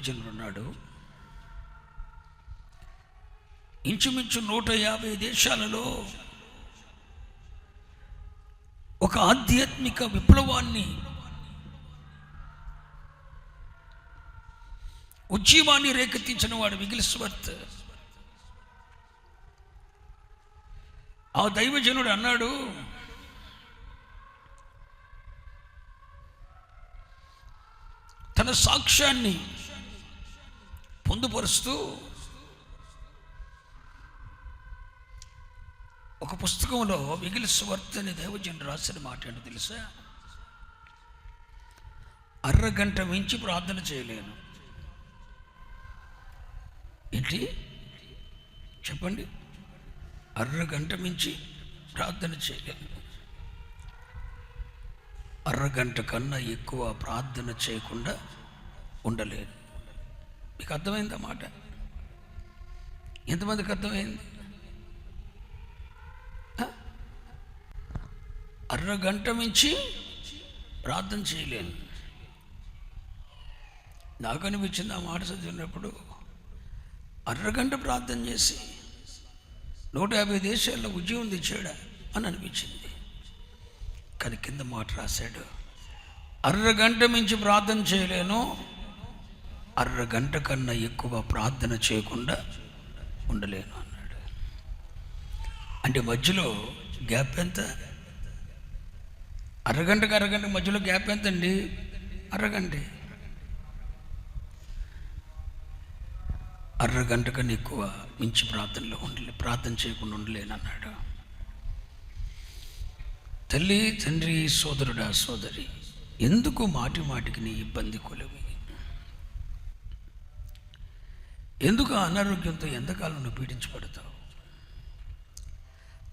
దైవజనుడు ఉన్నాడు. ఇంచుమించు 150 దేశాలలో ఒక ఆధ్యాత్మిక విప్లవాన్ని, ఉద్యమాన్ని రేకెత్తించిన వాడు విగిల్స్వర్త్. ఆ దైవజనుడు అన్నాడు, తన సాక్ష్యాన్ని పొందుపరుస్తూ ఒక పుస్తకంలో విగిల్స్వర్త్ అనే దైవజనుడు రాసిన మాట ఏంటో తెలుసా? అరగంట మించి ప్రార్థన చేయలేను. ఏంటి చెప్పండి? అరగంట మించి ప్రార్థన చేయలేను. అరగంట కన్నా ఎక్కువ ప్రార్థన చేయకుండా ఉండలేను. మీకు అర్థమైందా మాట? ఎంతమందికి అర్థమైంది? అరగంట మించి ప్రార్థన చేయలేను. నాకు అనిపించింది ఆ మాట చదివినప్పుడు, అరగంట ప్రార్థన చేసి 150 దేశాల్లో ఉద్యోగం తెచ్చాడా అని అనిపించింది. కానీ కింద మాట రాశాడు, అరగంట మించి ప్రార్థన చేయలేను, అరగంట కన్నా ఎక్కువ ప్రార్థన చేయకుండా ఉండలేను అన్నాడు. అంటే మధ్యలో గ్యాప్ ఎంత? అరగంట మధ్యలో గ్యాప్ ఎంత అండి? అరగంట. అరగంట కన్నా ఎక్కువ మించి ప్రార్థన చేయకుండా ఉండలేను అన్నాడు. తల్లి, తండ్రి, సోదరుడా, సోదరి, ఎందుకు మాటి మాటికి నీ ఇబ్బంది కొలవి? ఎందుకు అనారోగ్యంతో ఎంతకాలం నువ్వు పీడించబడతావు?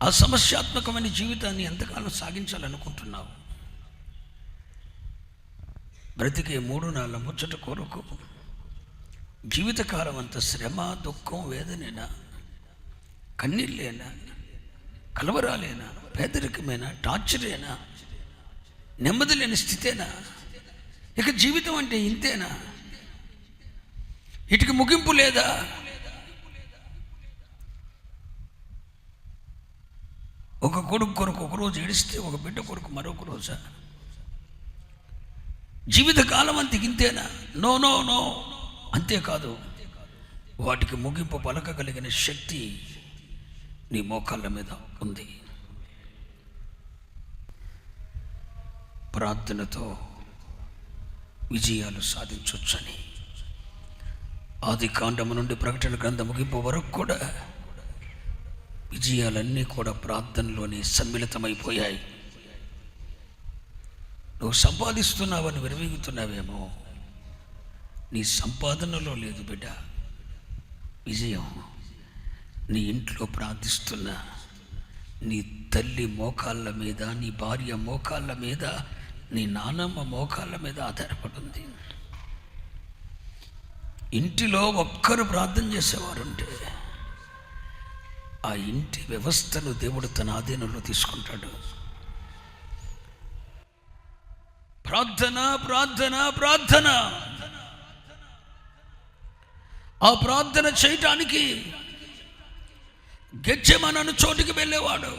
ఆ సమస్యాత్మకమైన జీవితాన్ని ఎంతకాలం సాగించాలనుకుంటున్నావు? బ్రతికే 3 నాళ్ళ ముచ్చట కొరకు జీవితకాలం అంత శ్రమ, దుఃఖం, వేదనేనా? కన్నీళ్ళేనా? కలవరాలేనా? పేదరికమేనా? టార్చరేనా? నెమ్మది లేని స్థితేనా? ఇక జీవితం అంటే ఇంతేనా? ఇటుకి ముగింపు లేదా? ఒక కొడుకు కొరకు ఒకరోజు ఏడిస్తే ఒక బిడ్డ కొరకు మరొక రోజా? జీవితకాలం అంత ఇంతేనా? No no no. అంతేకాదు, వాటికి ముగింపు పలకగలిగిన శక్తి నీ మోకాళ్ళ మీద ఉంది. ప్రార్థనతో విజయాలు సాధించవచ్చని ఆది కాండము నుండి ప్రకటన గ్రంథం ముగింపు వరకు కూడా విజయాలన్నీ కూడా ప్రార్థనలోనే సమ్మిళితమైపోయాయి. నువ్వు సంపాదిస్తున్నావని విరవీగుతున్నావేమో, నీ సంపాదనలో లేదు బిడ్డ విజయం. నీ ఇంట్లో ప్రార్థిస్తున్న నీ తల్లి మోకాళ్ళ మీద, నీ భార్య మోకాళ్ళ మీద, నీ నానమ్మ మోకాళ్ళ మీద ఆధారపడింది. ఇంటిలో ఒక్కరు ప్రార్థన చేసేవారుంటే ఆ ఇంటి వ్యవస్థను దేవుడు తన ఆధీనంలో తీసుకుంటాడు. ప్రార్థన, ప్రార్థన, ప్రార్థన. ఆ ప్రార్థన చేయటానికి గెత్సేమనే చోటికి వెళ్ళేవాడు.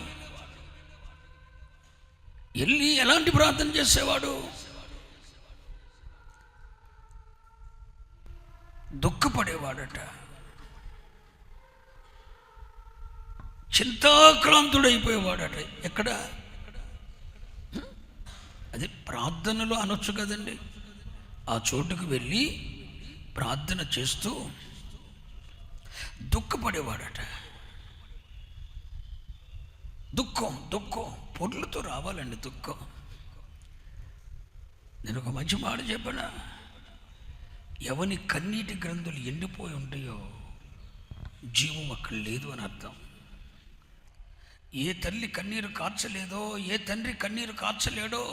వెళ్ళి ఎలాంటి ప్రార్థన చేసేవాడు? దుఃఖపడేవాడట, చింతాక్రాంతుడైపోయేవాడట. ఎక్కడ? అది ప్రార్థనలో అనొచ్చు కదండి. ఆ చోటుకు వెళ్ళి ప్రార్థన చేస్తూ దుఃఖపడేవాడట. దుఃఖం పొర్లుతో రావాలండి దుఃఖం. నేను ఒక మంచి మాట చెప్పనా? ఎవని కన్నీటి గ్రంథులు ఎండిపోయి ఉంటాయో జీవం అక్కడ లేదు అని అర్థం. ఏ తల్లి కన్నీరు కార్చలేదో, ఏ తండ్రి కన్నీరు కార్చలేడో,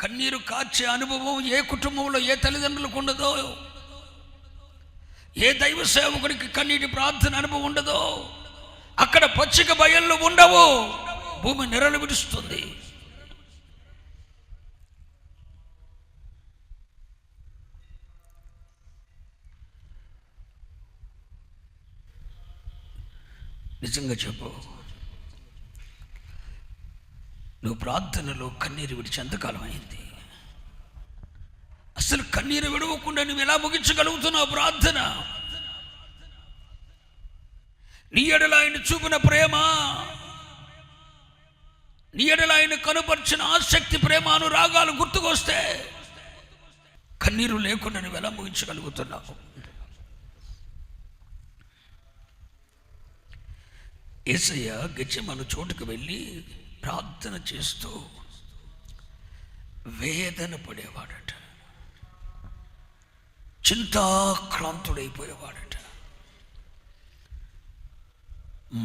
కన్నీరు కార్చే అనుభవం ఏ కుటుంబంలో ఏ తల్లిదండ్రులకు ఉండదో, ఏ దైవ సేవకుడికి కన్నీటి ప్రార్థన అనుభవం ఉండదో, అక్కడ పచ్చిక బయళ్ళు ఉండవు. భూమి నెరలు విడుస్తుంది. నిజంగా చెప్పు, నువ్వు ప్రార్థనలో కన్నీరు విడిచి ఎంతకాలం అయింది? అసలు కన్నీరు విడవకుండా నువ్వు ఎలా ముగించగలుగుతున్నావు ప్రార్థన? నీ ఎడల ఆయన చూపిన ప్రేమ, నీ ఎడల ఆయన కనుపరిచిన ఆసక్తి, ప్రేమ, అనురాగాలు గుర్తుకొస్తే కన్నీరు లేకుండా నువ్వు ఎలా ముగించగలుగుతున్నావు? యేసయ్య గెత్సేమనే చోటుకు వెళ్ళి ప్రార్థన చేస్తూ వేదన పడేవాడట, చింతాక్రాంతుడైపోయేవాడట.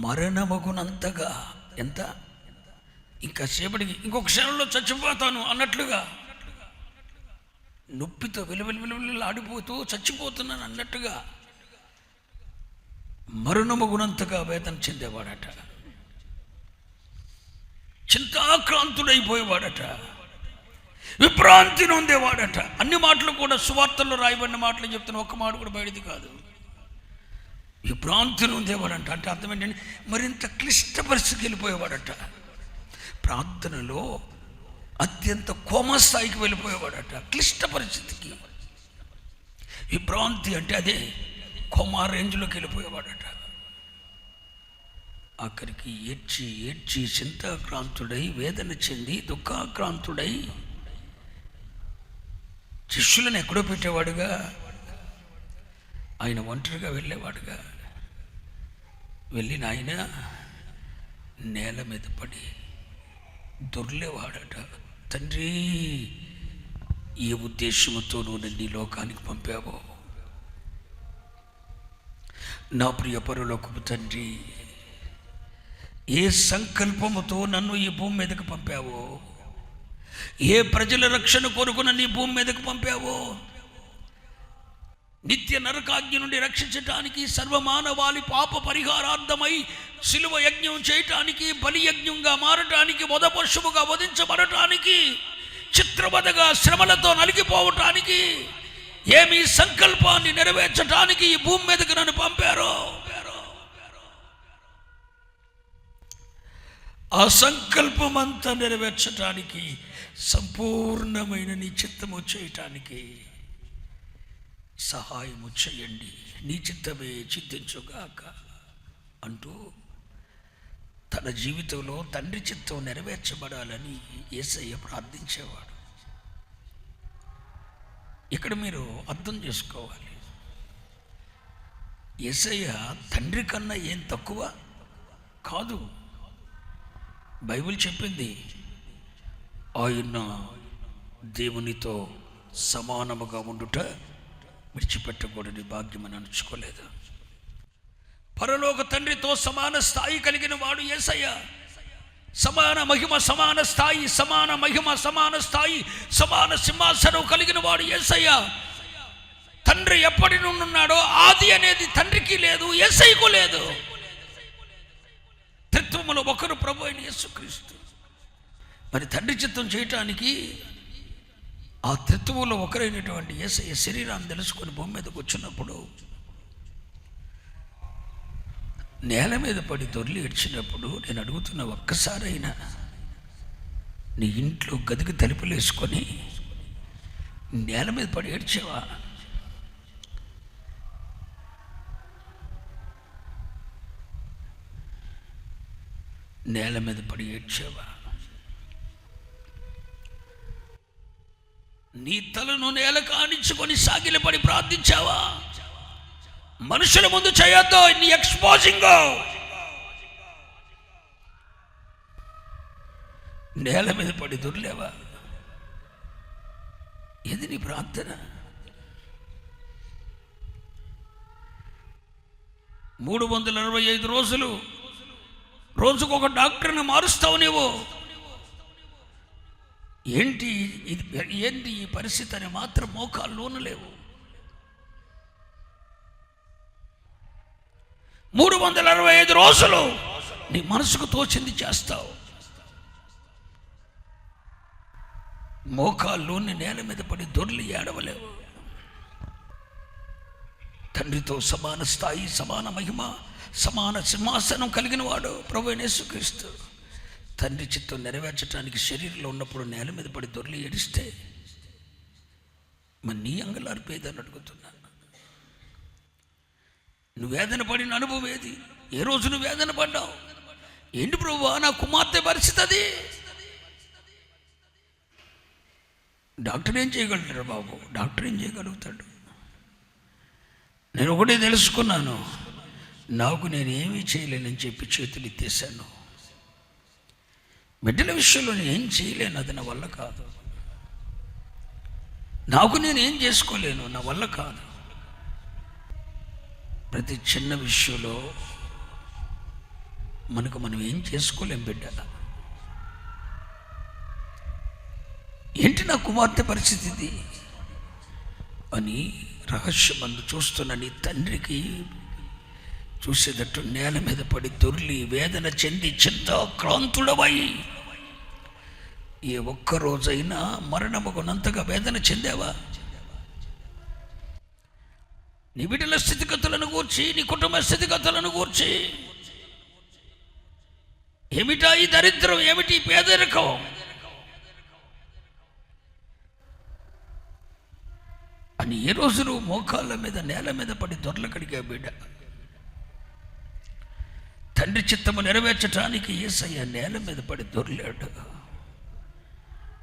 మరణమగునంతగా, ఎంత ఇంకా సేపటికి ఇంకొక క్షణంలో చచ్చిపోతాను అన్నట్లుగా, నొప్పితో విలువలు ఆడిపోతూ చచ్చిపోతున్నాను అన్నట్టుగా మరణమగునంతగా వేదన చెందేవాడట, చింతాక్రాంతుడైపోయేవాడట, విభ్రాంతి నొందేవాడట. అన్ని మాటలు కూడా సువార్తల్లో రాయబడిన మాటలు చెప్తున్నా, ఒక్క మాట కూడా బయటిది కాదు. విభ్రాంతి నొందేవాడంట. అంటే అర్థం ఏంటంటే మరింత క్లిష్ట పరిస్థితికి వెళ్ళిపోయేవాడట. ప్రార్థనలో అత్యంత కోమా స్థాయికి వెళ్ళిపోయేవాడట, క్లిష్ట పరిస్థితికి. విభ్రాంతి అంటే అదే, కోమా రేంజ్లోకి వెళ్ళిపోయేవాడట. ఆఖరికి ఏడ్చి ఏడ్చి చింతాక్రాంతుడై, వేదన చెంది, దుఃఖాక్రాంతుడై శిష్యులను ఎక్కడో పెట్టేవాడుగా, ఆయన ఒంటరిగా వెళ్ళేవాడుగా. వెళ్ళిన ఆయన నేల మీద పడి దొర్లేవాడట. తండ్రి, ఏ ఉద్దేశంతో నువ్వు నన్ను ఈ లోకానికి పంపావో, నా ప్రియ పరలోకపు తండ్రి, ఏ సంకల్పముతో నన్ను ఈ భూమి మీదకి పంపావో, ఏ ప్రజల రక్షణ కొరకు నన్ను ఈ భూమి మీదకి పంపావో, నిత్య నరకాజ్ఞ నుండి రక్షించటానికి, సర్వమానవాళి పాప పరిహారార్థమై శిలువ యజ్ఞం చేయటానికి, బలి యజ్ఞంగా మారటానికి, వధ పశువుగా వధించబడటానికి, చిత్రవధగా శ్రమలతో నలిగిపోవటానికి, ఏమి సంకల్పాన్ని నెరవేర్చటానికి ఈ భూమి మీదకి నన్ను పంపారో, ఆ సంకల్పం అంతా నెరవేర్చటానికి, సంపూర్ణమైన నీ చిత్తము చేయటానికి సహాయము చేయండి, నీ చిత్తమే చిత్తించుగాక అంటూ తన జీవితంలో తండ్రి చిత్తం నెరవేర్చబడాలని యేసయ్య ప్రార్థించేవాడు. ఇక్కడ మీరు అర్థం చేసుకోవాలి, యేసయ్య తండ్రి కన్నా ఏం తక్కువ కాదు. బైబిల్ చెప్పింది, ఆయన దేవునితో సమానముగా ఉండుట విడిచిపెట్టకూడని భాగ్యం అని అనుకోలేదు. పరలోక తండ్రితో సమాన స్థాయి కలిగిన వాడు యేసయ్య. సమాన మహిమ, సమాన స్థాయి, సమాన మహిమ, సమాన స్థాయి, సమాన సింహాసనం కలిగిన వాడు యేసయ్య. తండ్రి ఎప్పటి నుండి ఉన్నాడో ఆది అనేది తండ్రికి లేదు, యేసయ్యకు లేదు. త్రిత్వములో ఒకరు ప్రభు అయిన యేసుక్రీస్తు. మరి తండ్రి చిత్తం చేయటానికి ఆ త్రిత్వములో ఒకరైనటువంటి యేసయ్య శరీరాన్ని తెలుసుకొని భూమి మీదకి వచ్చినప్పుడు, నేల మీద పడి దొర్లి ఏడ్చినప్పుడు, నేను అడుగుతున్న, ఒక్కసారైనా నీ ఇంట్లో గదికి తలుపులు వేసుకొని నేల మీద పడి ఏడ్చావా? నేల మీద పడి ఏడ్చావా? నీ తలను నేల కానించుకొని సాగిలపడి ప్రార్థించావా? మనుషుల ముందు చేయొద్దు, నీ ఎక్స్పోజింగ్. నేల మీద పడి దొర్లేవా? ఇది నీ ప్రార్థన. 365 రోజులు రోజుకొక డాక్టర్ని మారుస్తావు నీవు. ఏంటి ఈ పరిస్థితి అని మాత్రం మోకాల్లోనూ లేవు. 365 రోజులు నీ మనసుకు తోచింది చేస్తావు. మోకాల్లోని నేల మీద పడి దొర్లి ఏడవలేవు. తండ్రితో సమాన స్థాయి, సమాన మహిమ, సమాన సింహాసనం కలిగిన వాడు ప్రభువైన యేసుక్రీస్తు. తండ్రి చిత్తం నెరవేర్చడానికి శరీరంలో ఉన్నప్పుడు నేల మీద పడి దొర్లి ఏడిస్తే మరి నీ అంగలార్పేదని అడుగుతున్నా. నువ్వు వేదన పడిన అనుభవం ఏది? ఏ రోజు నువ్వు వేదన పడ్డావు? ఏంటి ప్రభువా నా కుమార్తె పరిస్థితి అది? డాక్టర్ ఏం చేయగలుగుతాడు బాబు? డాక్టర్ ఏం చేయగలుగుతాడు? నేను ఒకటే తెలుసుకున్నాను, నాకు నేనేమీ చేయలేనని చెప్పి చేతులు ఎత్తేసాను. బిడ్డల విషయంలో నేను ఏం చేయలేను, అది నా వల్ల కాదు. నాకు నేనేం చేసుకోలేను, నా వల్ల కాదు. ప్రతి చిన్న విషయంలో మనం ఏం చేసుకోలేం బిడ్డ. ఏంటి నా కుమార్తె పరిస్థితి ఇది అని రహస్యమందు చూస్తున్న నీ తండ్రికి చూసేటట్టు నేల మీద పడి దొర్లి వేదన చెంది చింతాక్రాంతుడవై ఏ ఒక్కరోజైనా మరణమగునంతగా వేదన చెందావా? నీ బిడ్డల స్థితిగతులను గూర్చి, నీ కుటుంబ స్థితిగతులను గూర్చి, ఏమిటా ఈ దరిద్రం, ఏమిటి పేదరికం అని ఏ రోజు నువ్వు మోకాళ్ళ మీద నేల మీద పడి దొర్ల కడిగా బిడ్డ? తండ్రి చిత్తము నెరవేర్చడానికి యేసయ్య నేల మీద పడి దొర్లాడు.